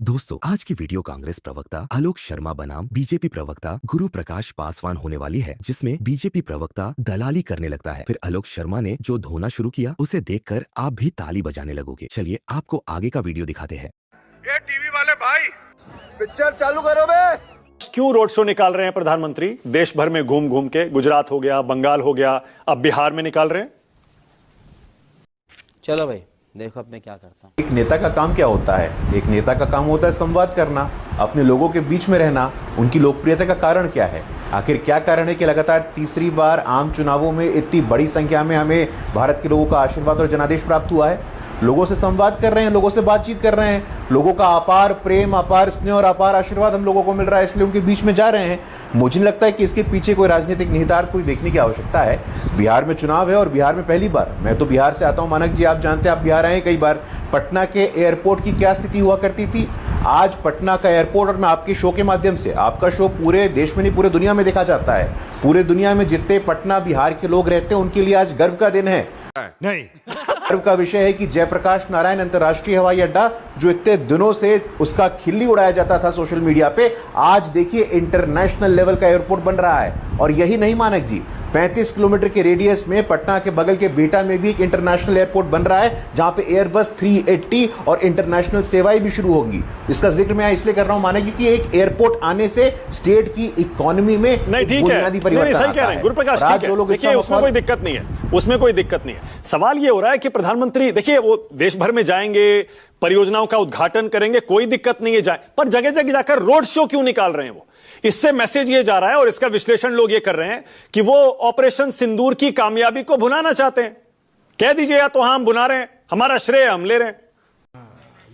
दोस्तों, आज की वीडियो कांग्रेस प्रवक्ता आलोक शर्मा बनाम बीजेपी प्रवक्ता गुरु प्रकाश पासवान होने वाली है, जिसमें बीजेपी प्रवक्ता दलाली करने लगता है। फिर आलोक शर्मा ने जो धोना शुरू किया उसे देखकर आप भी ताली बजाने लगोगे। चलिए आपको आगे का वीडियो दिखाते हैं। ये टीवी वाले भाई पिक्चर चालू करो बे। क्यों रोड शो निकाल रहे हैं प्रधानमंत्री? देश भर में घूम घूम के, गुजरात हो गया, बंगाल हो गया, अब बिहार में निकाल रहे हैं। चलो भाई देखो अब मैं क्या करता हूँ। एक नेता का काम क्या होता है? एक नेता का काम होता है संवाद करना, अपने लोगों के बीच में रहना। उनकी लोकप्रियता का कारण क्या है? आखिर क्या कारण है कि लगातार तीसरी बार आम चुनावों में इतनी बड़ी संख्या में हमें भारत के लोगों का आशीर्वाद और जनादेश प्राप्त हुआ है? लोगों से संवाद कर रहे हैं, लोगों से बातचीत कर रहे हैं, लोगों का अपार प्रेम, अपार स्नेह और अपार आशीर्वाद हम लोगों को मिल रहा है, इसलिए उनके बीच में जा रहे हैं। मुझे नहीं लगता है कि इसके पीछे कोई राजनीतिक निहितार्थ कोई देखने की आवश्यकता है। बिहार में चुनाव है और बिहार में पहली बार, मैं तो बिहार से आता हूं मानक जी, आप जानते हैं, आप बिहार आए कई बार। पटना के एयरपोर्ट की क्या स्थिति हुआ करती थी, आज पटना का एयरपोर्ट, और मैं आपके शो के माध्यम से, आपका शो पूरे देश में नहीं पूरे दुनिया में देखा जाता है। पूरे दुनिया में जितने पटना बिहार के लोग रहते हैं उनके लिए आज गर्व का दिन है। नहीं, गर्व का विषय है कि जयप्रकाश नारायण अंतर्राष्ट्रीय हवाई अड्डा, जो इतने दिनों से उसका खिल्ली उड़ाया जाता था सोशल मीडिया पे, आज देखिए इंटरनेशनल लेवल का एयरपोर्ट बन रहा है। और यही नहीं मानक जी, 35 किलोमीटर के रेडियस में पटना के बगल के बेटा में भी एक इंटरनेशनल एयरपोर्ट बन रहा है, जहां पे एयरबस 380 और इंटरनेशनल सेवाएं भी शुरू होगी। इसका जिक्र मैं इसलिए कर रहा हूं मानक जी कि एक एयरपोर्ट आने से स्टेट की इकोनॉमी में बुनियादी परिवर्तन सही कह रहे हैं गुरुप्रकाश, देखिए उसमें कोई दिक्कत नहीं है, उसमें कोई दिक्कत नहीं है। सवाल ये हो रहा है कि प्रधानमंत्री देखिए वो देश भर में जाएंगे, परियोजनाओं का उद्घाटन करेंगे, कोई दिक्कत नहीं है जाए, पर जगह जगह जाकर रोड शो क्यों निकाल रहे हैं वो? इससे मैसेज ये जा रहा है और इसका विश्लेषण लोग ये कर रहे हैं कि वो ऑपरेशन सिंदूर की कामयाबी को भुनाना चाहते हैं। कह दीजिए या तो हम भुना रहे हैं, हमारा श्रेय हम ले रहे हैं।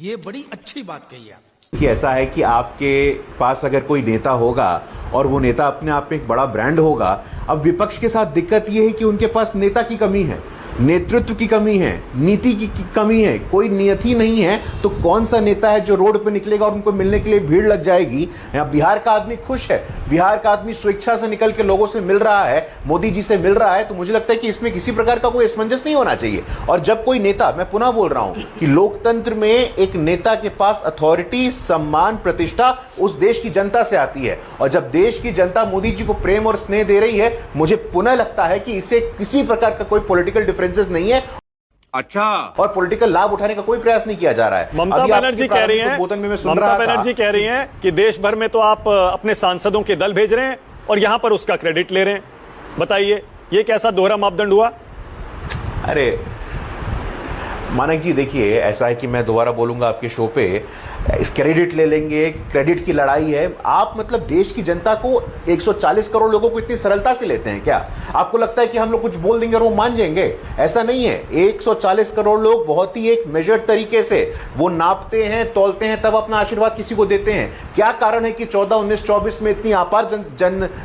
ये बड़ी अच्छी बात कही आप कि ऐसा है कि आपके पास अगर कोई नेता होगा और वो नेता अपने आप में एक बड़ा ब्रांड होगा। अब विपक्ष के साथ दिक्कत ये है कि उनके पास नेता की कमी है, नेतृत्व की कमी है, नीति की कमी है, कोई नियत ही नहीं है। तो कौन सा नेता है जो रोड पे निकलेगा और उनको मिलने के लिए भीड़ लग जाएगी? बिहार का आदमी खुश है, बिहार का आदमी स्वेच्छा से निकल के लोगों से मिल रहा है, मोदी जी से मिल रहा है। तो मुझे लगता है कि इसमें किसी प्रकार का कोई असमंजस नहीं होना चाहिए। और जब कोई नेता, मैं पुनः बोल रहा हूं कि लोकतंत्र में एक नेता के पास अथॉरिटी, सम्मान, प्रतिष्ठा उस देश की जनता से आती है। और जब देश की जनता मोदी जी को प्रेम और स्नेह दे रही है, मुझे पुनः लगता है कि इससे किसी प्रकार का कोई पॉलिटिकल डिफरेंसेस नहीं है। अच्छा, और पॉलिटिकल लाभ उठाने का कोई प्रयास नहीं किया जा रहा है। ममता बनर्जी कह रही हैं, ममता बनर्जी कह रही हैं कि देश भर में तो आप अपने सांसदों के दल भेज रहे हैं और यहां पर उसका क्रेडिट ले रहे हैं। बताइए ये कैसा दोहरा मापदंड हुआ? अरे मानक जी देखिए, ऐसा है कि मैं दोबारा बोलूंगा आपके शो पे, इस क्रेडिट ले लेंगे, क्रेडिट की लड़ाई है। आप मतलब देश की जनता को, 140 करोड़ लोगों को इतनी सरलता से लेते हैं क्या? आपको लगता है कि हम लोग कुछ बोल देंगे और वो मान जाएंगे? ऐसा नहीं है। 140 करोड़ लोग बहुत ही एक मेजर्ड तरीके से वो नापते हैं, तौलते हैं, तब अपना आशीर्वाद किसी को देते हैं। क्या कारण है कि 14, 19, 24 में इतनी अपार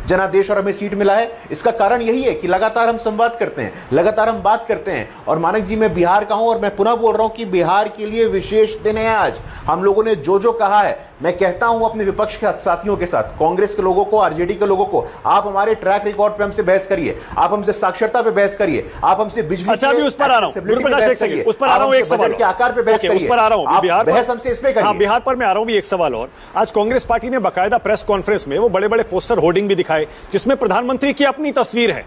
जनादेश और हमें सीट मिला है? इसका कारण यही है कि लगातार हम संवाद करते हैं, लगातार हम बात करते हैं। और मानक जी मैं बिहार का हूं और मैं पुनः बोल रहा हूं कि बिहार के लिए विशेष दिन है आज। हम लोगों ने जो कहा है, मैं कहता हूं अपने विपक्ष के साथियों के साथ, कांग्रेस के लोगों को, आरजेडी के लोगों को, आप हमारे ट्रैक रिकॉर्ड पे हमसे बहस करिए, आप हमसे साक्षरता पे बहस करिए, आप हमसे बिजली, अच्छा अभी उस पर आ रहा हूं गुरुप्रकाश, एक सेकंड उस पर आ रहा हूं, एक सवाल के आकार पे बहस करिए, उस पर आ रहा हूं, बिहार बहस हमसे इस पे करिए। हां, बिहार पर मैं आ रहा हूं भी। एक सवाल और, आज कांग्रेस पार्टी ने बाकायदा प्रेस कॉन्फ्रेंस में वो बड़े बड़े पोस्टर होर्डिंग भी दिखाए जिसमें प्रधानमंत्री की अपनी तस्वीर है।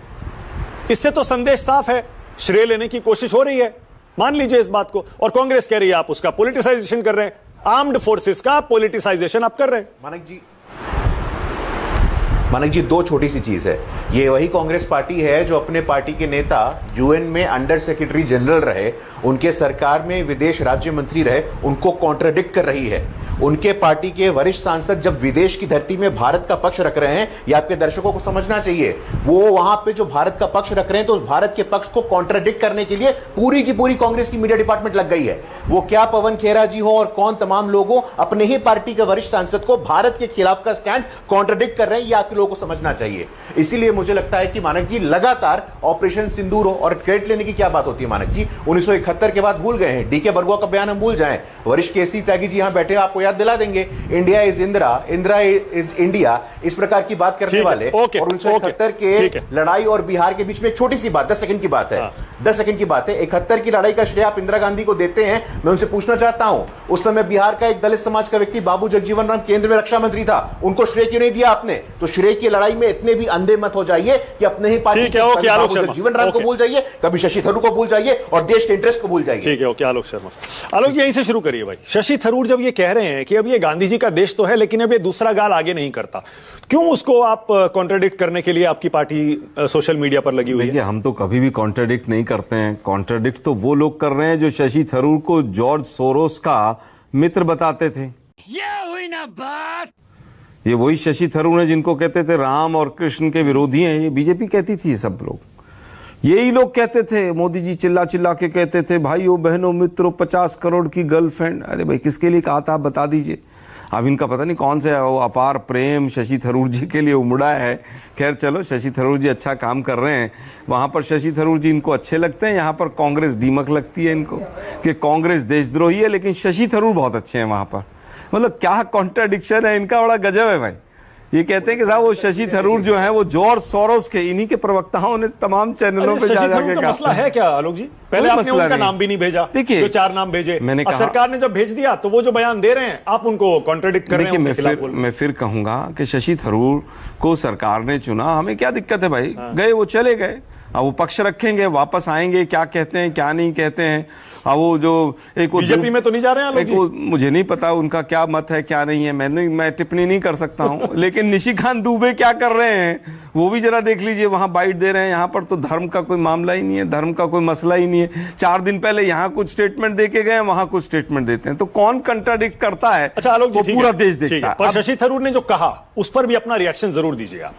इससे तो संदेश साफ है, श्रेय लेने की कोशिश हो रही है, मान लीजिए इस बात को। और कांग्रेस कह रही है आप उसका पॉलिटिसाइजेशन कर रहे हैं, आर्म्ड फोर्सेस का पॉलिटिसाइजेशन आप कर रहे हैं। मानक जी दो छोटी सी चीज है। ये वही कांग्रेस पार्टी है जो अपने पार्टी के नेता यूएन में अंडर सेक्रेटरी जनरल रहे, उनके सरकार में विदेश राज्य मंत्री रहे, उनको कॉन्ट्राडिक्ट कर रही है। उनके पार्टी के वरिष्ठ सांसद जब विदेश की धरती में भारत का पक्ष रख रहे हैं, ये आपके दर्शकों को समझना चाहिए, वो वहां पे जो भारत का पक्ष रख रहे हैं, तो उस भारत के पक्ष को कॉन्ट्राडिक्ट करने के लिए पूरी की पूरी कांग्रेस की मीडिया डिपार्टमेंट लग गई है। वो क्या पवन खेरा जी हो और कौन तमाम लोगों, अपने ही पार्टी के वरिष्ठ सांसद को भारत के खिलाफ का स्टैंड कॉन्ट्राडिक्ट कर रहे हैं। ये आपके लोगों को समझना चाहिए। इसीलिए मुझे लगता है कि मानक जी लगातार ऑपरेशन सिंदूर हो, और क्रेडिट लेने की क्या बात होती है मानक जी, 1971 के बाद भूल गए हैं, डीके बरुआ का बयान हम भूल जाएं, वरिष्ठ केसी त्यागी जी यहां बैठे आपको याद दिला देंगे, India is Indira, Indira is India, इस प्रकार की बात करने वाले। और 1971 के लड़ाई और बिहार के बीच में एक छोटी सी बात, 10 सेकंड की बात है, 10 सेकंड की बात है, 71 की लड़ाई का श्रेय आप इंदिरा गांधी को देते हैं। मैं उनसे पूछना चाहता हूं, उस समय बिहार का एक दलित समाज का व्यक्ति बाबू जगजीवन राम केंद्र में रक्षा मंत्री था, उनको श्रेय क्यों नहीं दिया आपने? तो श्रेय की लड़ाई में इतने भी अंधे मत हो जाइए कि अपने ही पार्टी के बाबू जगजीवन राम को भूल जाइए, कभी शशि थरूर को भूल जाइए और देश के इंटरेस्ट को भूल जाइए। ठीक है, ओके आलोक शर्मा। आलोक जी यहीं से शुरू करिए भाई। शशि थरूर जब ये कह रहे हैं कि अब ये गांधी जी का देश तो है लेकिन अब ये दूसरा गाल आगे नहीं करता, क्यों उसको आप कॉन्ट्राडिक्ट करने के लिए आपकी पार्टी सोशल मीडिया पर लगी हुई है? हम तो कभी भी कॉन्ट्राडिक्ट नहीं करते हैं। कॉन्ट्राडिक्ट तो वो लोग कर रहे हैं जो शशि थरूर को जॉर्ज सोरोस का मित्र बताते थे। ये हुई ना बात। ये वही शशि थरूर है जिनको कहते थे राम और कृष्ण के विरोधी हैं, ये बीजेपी कहती थी। ये सब लोग यही लोग कहते थे, मोदी जी चिल्ला चिल्ला के कहते थे भाइयों बहनों मित्रों 50 करोड़ की गर्लफ्रेंड। अरे भाई किसके लिए कहा था आप बता दीजिए। अब इनका पता नहीं कौन सा वो अपार प्रेम शशि थरूर जी के लिए उमड़ा है। खैर चलो, शशि थरूर जी अच्छा काम कर रहे हैं, वहां पर शशि थरूर जी इनको अच्छे लगते हैं, यहाँ पर कांग्रेस दीमक लगती है इनको कि कांग्रेस देशद्रोही है, लेकिन शशि थरूर बहुत अच्छे हैं वहां पर। मतलब क्या कॉन्ट्राडिक्शन है इनका, बड़ा गजब है भाई। ये कहते हैं कि साहब वो शशि थरूर जो है वो जॉर्ज सोरोस के, इन्हीं के प्रवक्ताओं ने तमाम चैनलों पे जा जाके कहा। मसला है क्या आलोक जी? पहले आपने उनका नाम भी नहीं भेजा, देखिए 4 नाम भेजे, मैंने कहा सरकार ने जब भेज दिया तो वो जो बयान दे रहे हैं आप उनको कॉन्ट्राडिक्ट कर रहे हैं। मैं फिर कहूंगा कि शशि थरूर को सरकार ने चुना, हमें क्या दिक्कत है भाई? गए वो चले गए, अब वो पक्ष रखेंगे, वापस आएंगे, क्या कहते हैं क्या नहीं कहते हैं। अब वो जो एक बीजेपी में तो नहीं जा रहे हैं एक मुझे नहीं पता उनका क्या मत है क्या नहीं है, मैं टिप्पणी नहीं कर सकता हूं। लेकिन निशिकांत दुबे क्या कर रहे हैं वो भी जरा देख लीजिए, वहां बाइट दे रहे हैं। यहाँ पर तो धर्म का कोई मामला ही नहीं है, धर्म का कोई मसला ही नहीं है। 4 दिन पहले यहाँ कुछ स्टेटमेंट दे के गए, वहां कुछ स्टेटमेंट देते हैं, तो कौन कंट्राडिक्ट करता है? अच्छा आलोक जी, पूरा देश देखता है। पर शशि थरूर ने जो कहा उस पर भी अपना रिएक्शन जरूर दीजिएगा।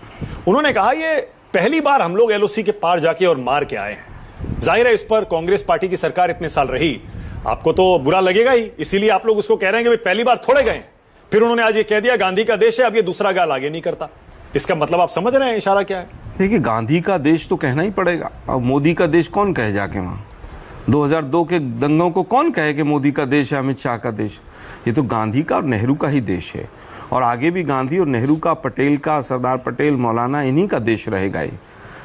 उन्होंने कहा ये पहली बार हम लोग एलओसी के पार जाके और मार के आए हैं। जाहिर है इस पर कांग्रेस पार्टी की सरकार इतने साल रही, आपको तो बुरा लगेगा ही, इसीलिए आप लोग उसको कह रहे हैं कि पहली बार थोड़े गए। फिर उन्होंने आज ये कह दिया गांधी का देश है, अब ये दूसरा गाल आगे नहीं करता। इसका मतलब आप समझ रहे हैं इशारा क्या है? देखिए गांधी का देश तो कहना ही पड़ेगा। अब मोदी का देश कौन कहे जाके वहां? 2002 के दंगों को कौन कहे कि मोदी का देश है, अमित शाह का देश? ये तो गांधी का और नेहरू का ही देश है, और आगे भी गांधी और नेहरू का, पटेल का, सरदार पटेल, मौलाना, इन्हीं का देश रहेगा। ये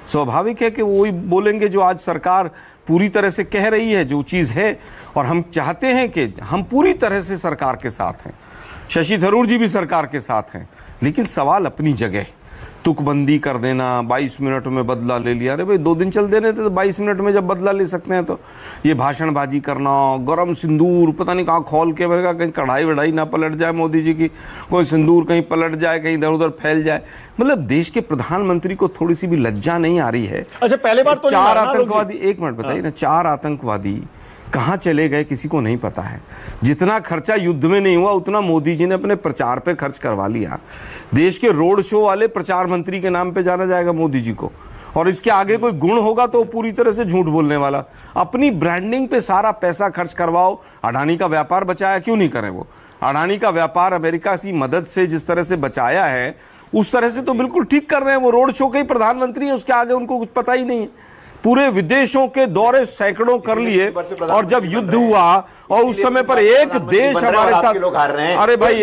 स्वाभाविक है कि वो ही बोलेंगे जो आज सरकार पूरी तरह से कह रही है जो चीज है, और हम चाहते हैं कि हम पूरी तरह से सरकार के साथ हैं। शशि थरूर जी भी सरकार के साथ हैं, लेकिन सवाल अपनी जगह। तुकबंदी कर देना, 22 मिनट में बदला ले लिया। अरे भाई 2 दिन चल देने थे तो 22 मिनट में जब बदला ले सकते हैं तो ये भाषणबाजी करना, गरम सिंदूर पता नहीं कहाँ खोल के, मैंने कहा कहीं कढ़ाई वढ़ाई ना पलट जाए मोदी जी की, कोई सिंदूर कहीं पलट जाए, कहीं इधर उधर फैल जाए। मतलब देश के प्रधानमंत्री को थोड़ी सी भी लज्जा नहीं आ रही है। अच्छा पहले बार तो 4 आतंकवादी, एक मिनट बताइए ना, 4 आतंकवादी कहां चले गए किसी को नहीं पता है। जितना खर्चा युद्ध में नहीं हुआ उतना मोदी जी ने अपने प्रचार पे खर्च करवा लिया। देश के रोड शो वाले प्रचार मंत्री के नाम पे जाना जाएगा मोदी जी को, और इसके आगे कोई गुण होगा तो पूरी तरह से झूठ बोलने वाला। अपनी ब्रांडिंग पे सारा पैसा खर्च करवाओ। अडानी का व्यापार बचाया, क्यों नहीं करें? वो अडानी का व्यापार अमेरिका की मदद से जिस तरह से बचाया है उस तरह से तो बिल्कुल ठीक कर रहे हैं। वो रोड शो के ही प्रधानमंत्री है, उसके आगे उनको कुछ पता ही नहीं है। पूरे विदेशों के दौरे सैकड़ों कर लिए, और जब युद्ध हुआ और उस समय पर एक देश हमारे साथ, अरे भाई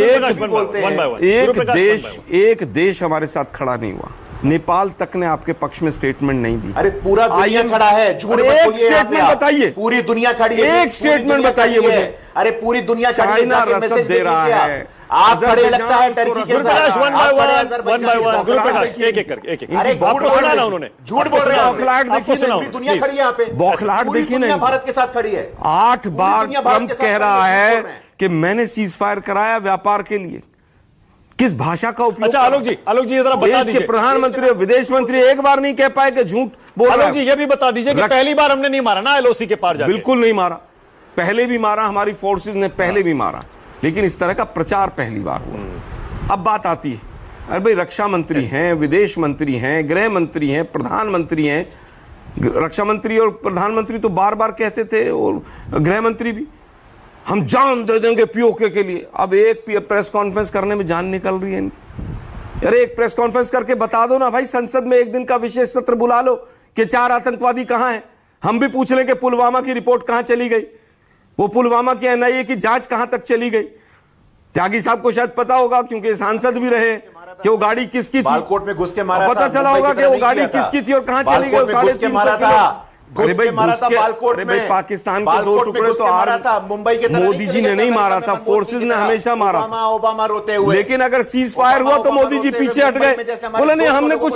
एक देश हमारे साथ खड़ा नहीं हुआ। नेपाल तक ने आपके पक्ष में स्टेटमेंट नहीं दी। अरे पूरा दुनिया खड़ा है, एक स्टेटमेंट बताइए, पूरी दुनिया खड़ी है, एक स्टेटमेंट बताइए मुझे। अरे पूरी दुनिया चाइना रसद दे रहा है, आप खड़े लगता है टर्की के साथ। वन बाय वन एक आपको सुना ना उन्होंने, झूठ बोल रहे हैं। बौखलाहट देखिए, दुनिया खड़ी है यहाँ पे, बौखलाहट देखिए ना, भारत के साथ खड़ी है। 8 बार ट्रंप कह रहा है कि मैंने सीज फायर कराया व्यापार के लिए। किस भाषा का उपयोग? अच्छा आलोक जी जरा बता दीजिए, प्रधानमंत्री और विदेश मंत्री एक बार नहीं कह पाए कि झूठ बोल रहे हैं। आलोक जी ये भी बता दीजिए कि पहली बार हमने नहीं मारा ना एलओसी के पार जाके। बिल्कुल नहीं मारा, पहले भी मारा, हमारी फोर्सेस ने पहले भी मारा, लेकिन इस तरह का प्रचार पहली बार हुआ। अब बात आती है, अरे भाई रक्षा मंत्री हैं, विदेश मंत्री हैं, गृह मंत्री हैं, प्रधानमंत्री हैं। रक्षा मंत्री और प्रधानमंत्री तो बार बार कहते थे, और गृह मंत्री भी, हम जान दे देंगे पीओके के लिए। अब एक प्रेस कॉन्फ्रेंस करने में जान निकल रही है इनकी। अरे एक प्रेस कॉन्फ्रेंस करके बता दो ना भाई, संसद में एक दिन का विशेष सत्र बुला लो कि 4 आतंकवादी कहां हैं। हम भी पूछ लें कि पुलवामा की रिपोर्ट कहां चली गई, वो पुलवामा की एनआईए की जांच कहां तक चली गई। त्यागी साहब को शायद पता होगा क्योंकि सांसद भी रहे कि वो गाड़ी किसकी थी, बालकोट में घुस के मारा पता चला होगा कि वो गाड़ी किसकी थी और कहां चली गई। 350 किलो पाकिस्तान के 2 टुकड़े तो मुंबई के मोदी जी ने नहीं मारा था, फोर्सेज ने हमेशा मारा था। ओबामा रोते हुए। लेकिन अगर सीज फायर हुआ तो मोदी जी पीछे हट गए, बोले नहीं हमने कुछ